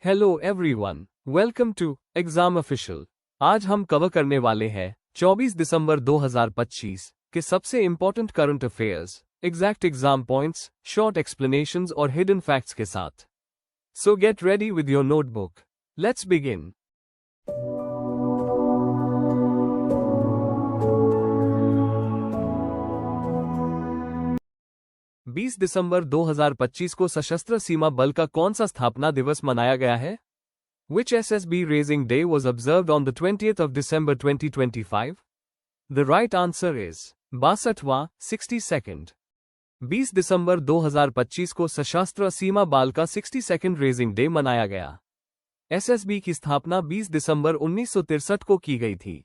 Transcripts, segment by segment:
Hello everyone, welcome to exam official. आज हम cover करने वाले हैं 24 दिसंबर 2025 के सबसे important current affairs, exact exam points, short explanations और हिडन फैक्ट्स के साथ। सो get ready with your notebook. Let's begin. बीस दिसंबर 2025 को सशस्त्र सीमा बल का कौन सा स्थापना दिवस मनाया गया है? Which SSB raising day was observed on the 20th of December 2025? The right answer is 62वां 62nd। 20 दिसंबर 2025 को सशस्त्र सीमा बल का 62nd रेजिंग डे मनाया गया। एसएसबी की स्थापना 20 दिसंबर 1963 को की गई थी।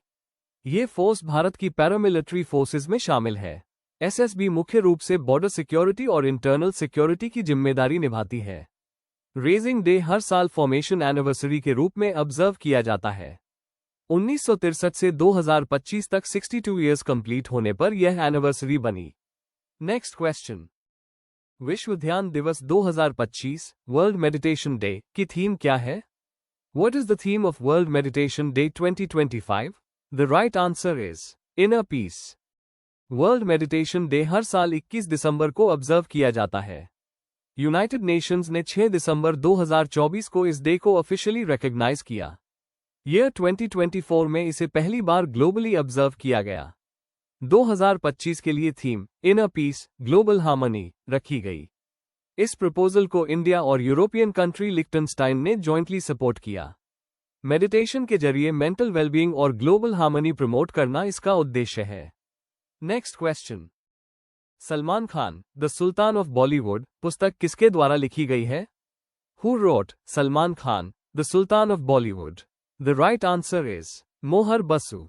ये फोर्स भारत की पैरामिलिट्री फोर्सेस में शामिल है। एसएसबी मुख्य रूप से बॉर्डर सिक्योरिटी और इंटरनल सिक्योरिटी की जिम्मेदारी निभाती है। रेजिंग डे हर साल फॉर्मेशन एनिवर्सरी के रूप में ऑब्जर्व किया जाता है। 1963 से 2025 तक 62 इयर्स कंप्लीट होने पर यह एनिवर्सरी बनी। Next question. विश्व ध्यान दिवस 2025 वर्ल्ड मेडिटेशन डे की थीम क्या है? What is the theme of world meditation day 2025? The right answer is inner peace. World meditation day हर साल 21 दिसंबर को ऑब्जर्व किया जाता है। यूनाइटेड नेशंस ने 6 दिसंबर 2024 को इस डे को ऑफिशियली रिकॉग्नाइज किया। ईयर 2024 में इसे पहली बार ग्लोबली ऑब्जर्व किया गया। 2025 के लिए theme inner peace, global harmony रखी गई। इस प्रपोजल को इंडिया और यूरोपियन कंट्री लिक्टनस्टाइन ने जॉइंटली सपोर्ट किया। मेडिटेशन के जरिए मेंटल वेलबींग और ग्लोबल हार्मनी प्रमोट करना इसका उद्देश्य है। Next question. Salman Khan the sultan of Bollywood पुस्तक किसके द्वारा लिखी गई है? Who wrote Salman Khan the sultan of Bollywood? The right answer is Mohar Basu.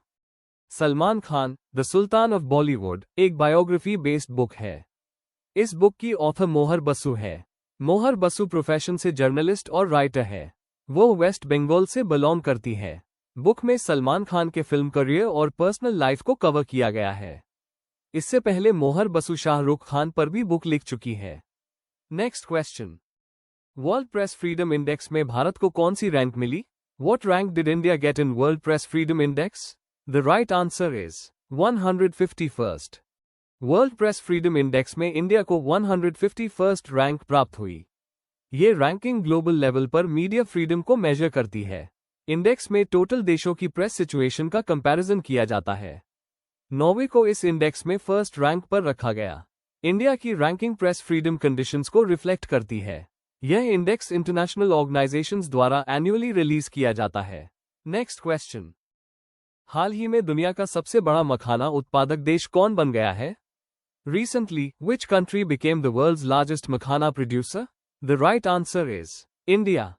Salman Khan the sultan of Bollywood एक बायोग्राफी बेस्ड बुक है। इस बुक की ऑथर मोहर बसु है। मोहर बसु प्रोफेशन से जर्नलिस्ट और राइटर है। वो वेस्ट बंगाल से बिलोंग करती है। बुक में सलमान खान के फिल्म करियर और पर्सनल लाइफ को कवर किया गया है। इससे पहले मोहर बसु शाहरुख खान पर भी बुक लिख चुकी है। Next question. World press freedom index में भारत को कौन सी रैंक मिली? What rank did India get in world press freedom index? The right answer is 151st। World press freedom index में इंडिया को 151st रैंक प्राप्त हुई। ये रैंकिंग ग्लोबल लेवल पर मीडिया फ्रीडम को मेजर करती है। इंडेक्स में टोटल देशों की प्रेस सिचुएशन का कंपैरिजन किया जाता है। नॉर्वे को इस इंडेक्स में फर्स्ट रैंक पर रखा गया। इंडिया की रैंकिंग प्रेस फ्रीडम कंडीशंस को रिफ्लेक्ट करती है। यह इंडेक्स इंटरनेशनल ऑर्गेनाइजेशंस द्वारा एनुअली रिलीज किया जाता है। Next question. हाल ही में दुनिया का सबसे बड़ा मखाना उत्पादक देश कौन बन गया है? Recently, which country became the world's largest makhana producer? The right answer is India।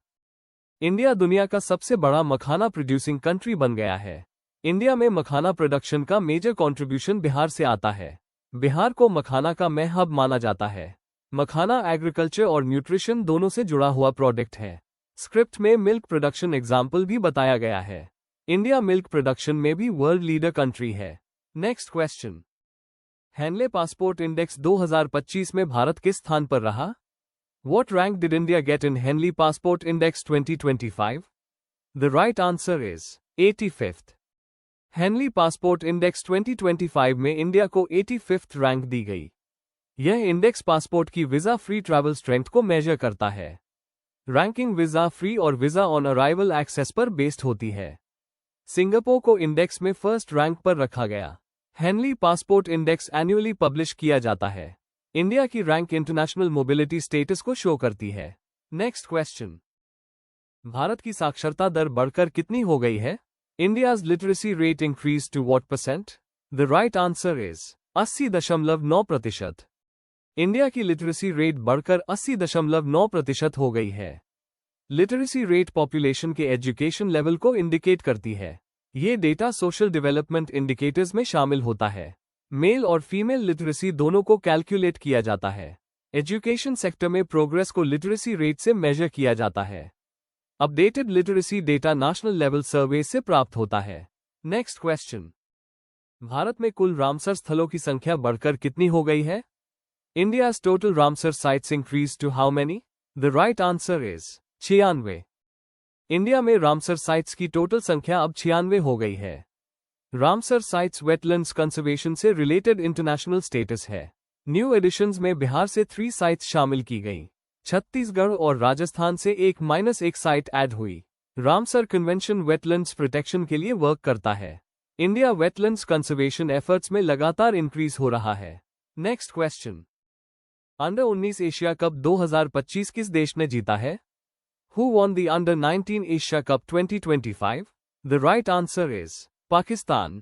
India दुनिया का सबसे बड़ा मखाना प्रोड्यूसिंग कंट्री बन गया है। इंडिया में मखाना प्रोडक्शन का मेजर कंट्रीब्यूशन बिहार से आता है। बिहार को मखाना का मैं हब माना जाता है। मखाना एग्रीकल्चर और न्यूट्रिशन दोनों से जुड़ा हुआ प्रोडक्ट है। स्क्रिप्ट में मिल्क प्रोडक्शन एग्जाम्पल भी बताया गया है। इंडिया मिल्क प्रोडक्शन में भी वर्ल्ड लीडर कंट्री है। Next question. Henley passport index 2025 में भारत किस स्थान पर रहा? What rank did India get in Henley Passport Index 2025? The right answer is 85th। Henley passport index 2025 में इंडिया को 85th रैंक दी गई। यह इंडेक्स पासपोर्ट की वीजा फ्री ट्रैवल स्ट्रेंथ को मेजर करता है। रैंकिंग वीजा फ्री और वीजा ऑन अराइवल एक्सेस पर बेस्ड होती है। सिंगापुर को इंडेक्स में फर्स्ट रैंक पर रखा गया। Henley passport index annually publish किया जाता है। इंडिया की रैंक इंटरनेशनल मोबिलिटी स्टेटस को शो करती है। Next question. भारत की साक्षरता दर बढ़कर कितनी हो गई है? India's literacy rate increased to what percent? The right answer is 80.9%। India की लिटरेसी रेट बढ़कर 80.9% हो गई है। लिटरेसी रेट पॉपुलेशन के एजुकेशन लेवल को इंडिकेट करती है। ये डेटा सोशल डेवलपमेंट इंडिकेटर्स में शामिल होता है। मेल और फीमेल लिटरेसी दोनों को कैलकुलेट किया जाता है। एजुकेशन सेक्टर में प्रोग्रेस को लिटरेसी रेट से मेजर किया जाता है। Updated literacy data national level survey से प्राप्त होता है। Next question. भारत में कुल रामसर स्थलों की संख्या बढ़कर कितनी हो गई है? India's total Ramsar sites increased to how many? The right answer is 96। India में रामसर साइट्स की टोटल संख्या अब 96 हो गई है। रामसर साइट्स वेटलैंड्स कंजर्वेशन से रिलेटेड इंटरनेशनल स्टेटस है। न्यू एडिशंस में बिहार से 3 साइट्स शामिल की गई। छत्तीसगढ़ और राजस्थान से एक साइट ऐड हुई। रामसर कन्वेंशन वेटलैंड्स प्रोटेक्शन के लिए वर्क करता है। इंडिया वेटलैंड्स कंजर्वेशन एफर्ट्स में लगातार इंक्रीज हो रहा है। Next question, under 19 Asia cup 2025 किस देश ने जीता है? Who won the under 19 Asia cup 2025? The right answer is Pakistan.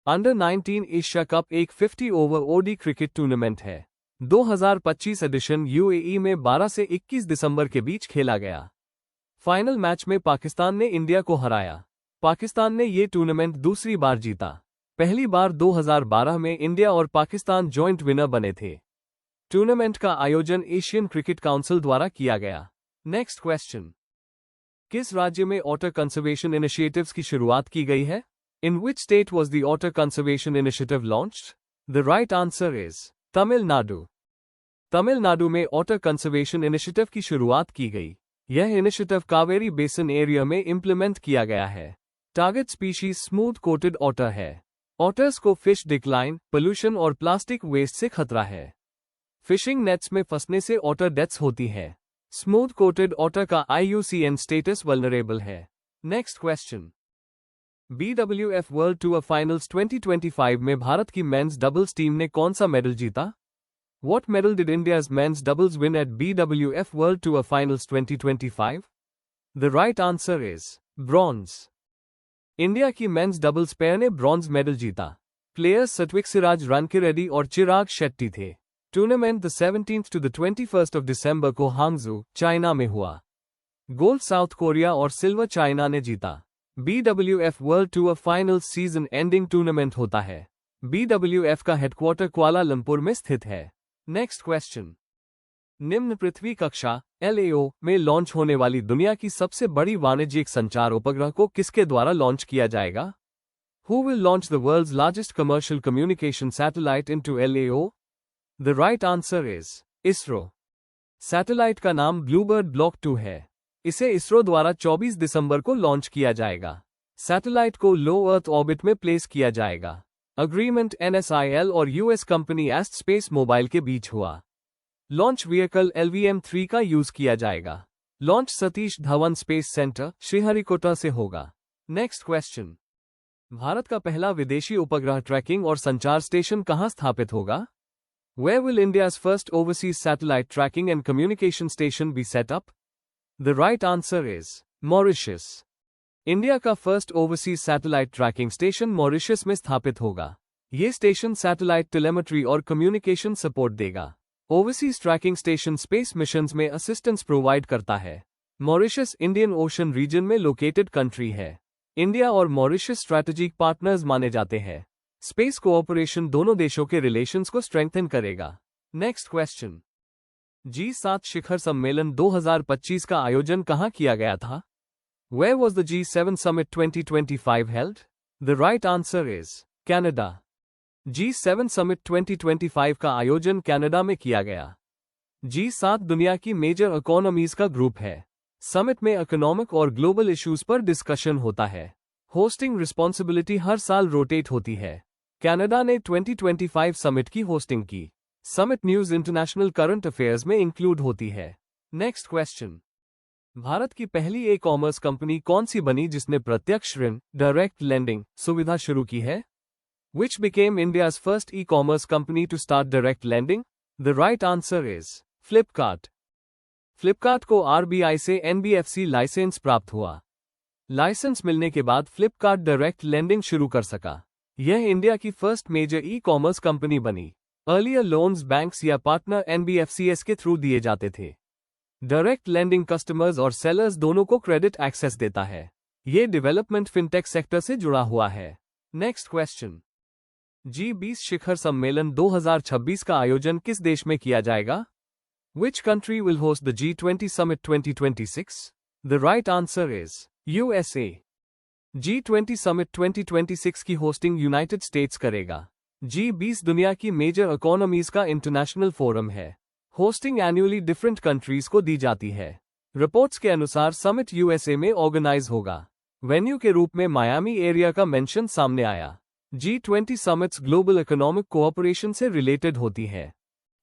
Under 19 Asia cup एक 50 ओवर ओडी क्रिकेट टूर्नामेंट है। 2025 एडिशन यूएई में 12 से 21 दिसंबर के बीच खेला गया। फाइनल मैच में पाकिस्तान ने इंडिया को हराया। पाकिस्तान ने ये टूर्नामेंट दूसरी बार जीता। पहली बार 2012 में इंडिया और पाकिस्तान जॉइंट विनर बने थे। टूर्नामेंट का आयोजन एशियन क्रिकेट काउंसिल द्वारा किया गया। नेक्स्ट क्वेश्चन, किस राज्य में वाटर कंजर्वेशन इनिशिएटिव्स की शुरुआत की गई है? In which state was the water conservation initiative launched? The right answer is Tamil Nadu. Tamil Nadu में वाटर कंजर्वेशन इनिशिएटिव की शुरुआत की गई। यह इनिशिएटिव कावेरी बेसिन एरिया में इंप्लीमेंट किया गया है। Target species smooth coated otter है। ऑटर्स को फिश डिक्लाइन, पोल्यूशन और प्लास्टिक वेस्ट से खतरा है। फिशिंग नेट्स में फंसने से ऑटर डेथ्स होती है। स्मूथ कोटेड ऑटर का IUCN स्टेटस वल्नरेबल है। Next question, BWF world tour finals 2025 में भारत की मेंस डबल्स टीम ने कौन सा मेडल जीता? What medal did India's men's doubles win at BWF World Tour Finals 2025? The right answer is bronze. India की men's doubles pair ने bronze medal जीता। Players सत्विक सिराज रनकीरेड्डी और चिराग शेट्टी थे। Tournament the 17th to the 21st of December को Hangzhou, China में हुआ। Gold south Korea और silver China ने जीता। BWF world tour finals season ending tournament होता है। BWF का हेडक्वार्टर कुआलालंपुर में स्थित है। नेक्स्ट क्वेश्चन, निम्न पृथ्वी कक्षा LAO में लॉन्च होने वाली दुनिया की सबसे बड़ी वाणिज्यिक संचार उपग्रह को किसके द्वारा लॉन्च किया जाएगा? Who will launch the world's largest commercial communication satellite into LAO? The right answer is ISRO. Satellite का नाम ब्लूबर्ड ब्लॉक 2 है। इसे इसरो द्वारा 24 दिसंबर को लॉन्च किया जाएगा। सैटेलाइट को लो अर्थ ऑर्बिट में प्लेस किया जाएगा। अग्रीमेंट NSIL और US कंपनी एस्ट स्पेस मोबाइल के बीच हुआ। लॉन्च व्हीकल LVM-3 का यूज किया जाएगा। Launch Satish Dhawan space centre, Sriharikota से होगा। नेक्स्ट क्वेश्चन, भारत का पहला विदेशी उपग्रह ट्रैकिंग और संचार स्टेशन कहां स्थापित होगा? Where will India's first overseas satellite tracking and communication station be set up? The right answer is Mauritius. India का first overseas satellite tracking station Mauritius में स्थापित होगा। ये स्टेशन सैटेलाइट टेलीमेट्री और कम्युनिकेशन सपोर्ट देगा। Overseas tracking station space missions में assistance provide करता है। मॉरिशस इंडियन ओशन रीजन में लोकेटेड कंट्री है। इंडिया और मॉरिशस स्ट्रैटेजिक पार्टनर्स माने जाते हैं। स्पेस कोऑपरेशन दोनों देशों के रिलेशंस को स्ट्रेंथन करेगा। नेक्स्ट क्वेश्चन, G7 शिखर सम्मेलन 2025 का आयोजन कहां किया गया था? Where was the G7 Summit 2025 held? The right answer is Canada. G7 Summit 2025 का आयोजन कनाडा में किया गया। G7 दुनिया की मेजर इकोनॉमीज का ग्रुप है। समिट में इकोनॉमिक और ग्लोबल इश्यूज पर डिस्कशन होता है। होस्टिंग रिस्पॉन्सिबिलिटी हर साल रोटेट होती है। कनाडा ने 2025 समिट की होस्टिंग की। Summit news international current affairs में इंक्लूड होती है। नेक्स्ट क्वेश्चन, भारत की पहली ई-कॉमर्स कंपनी कौन सी बनी जिसने प्रत्यक्ष ऋण डायरेक्ट लेंडिंग सुविधा शुरू की है? Which became India's first e-commerce company to start direct lending? The right answer is Flipkart. Flipkart को RBI से NBFC लाइसेंस प्राप्त हुआ। लाइसेंस मिलने के बाद Flipkart डायरेक्ट लेंडिंग शुरू कर सका। यह इंडिया की फर्स्ट मेजर ई-कॉमर्स कंपनी बनी। अर्लियर लोन्स बैंक्स या पार्टनर NBFCs के थ्रू दिए जाते थे। डायरेक्ट लेंडिंग कस्टमर्स और सेलर्स दोनों को क्रेडिट एक्सेस देता है। ये डेवलपमेंट फिनटेक सेक्टर से जुड़ा हुआ है। नेक्स्ट क्वेश्चन, G20 शिखर सम्मेलन 2026 का आयोजन किस देश में किया जाएगा? Which country will host the G20 Summit 2026? The right answer is USA. G20 Summit 2026 की होस्टिंग यूनाइटेड स्टेट्स करेगा। G20 दुनिया की मेजर इकोनॉमीज का इंटरनेशनल फोरम है। होस्टिंग एनुअली डिफरेंट कंट्रीज को दी जाती है। रिपोर्ट्स के अनुसार समिट यूएसए में ऑर्गेनाइज होगा। वेन्यू के रूप में मायामी एरिया का मेंशन सामने आया। G20 summits global economic cooperation से रिलेटेड होती है।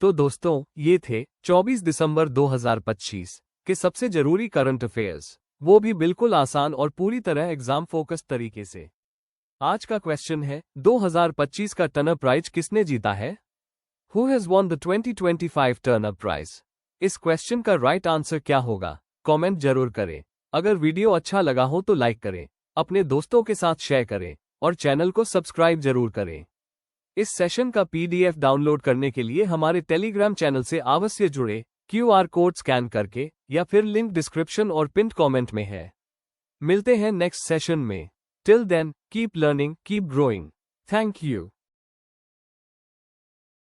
तो दोस्तों, ये थे 24 दिसंबर 2025 के सबसे जरूरी करंट अफेयर्स, वो भी बिल्कुल आसान और पूरी तरह एग्जाम फोकस्ड तरीके से। आज का क्वेश्चन है, 2025 का टर्नर प्राइज किसने जीता है? Who has won the 2025 Turner prize? इस क्वेश्चन का राइट आंसर क्या होगा? कमेंट जरूर करें। अगर वीडियो अच्छा लगा हो तो लाइक करें, अपने दोस्तों के साथ शेयर करें और चैनल को सब्सक्राइब जरूर करें। इस सेशन का पीडीएफ डाउनलोड करने के लिए हमारे टेलीग्राम चैनल से अवश्य जुड़े, QR कोड स्कैन करके, या फिर लिंक डिस्क्रिप्शन और पिन कमेंट में है। मिलते हैं नेक्स्ट सेशन में। Till then, keep learning, keep growing. Thank you.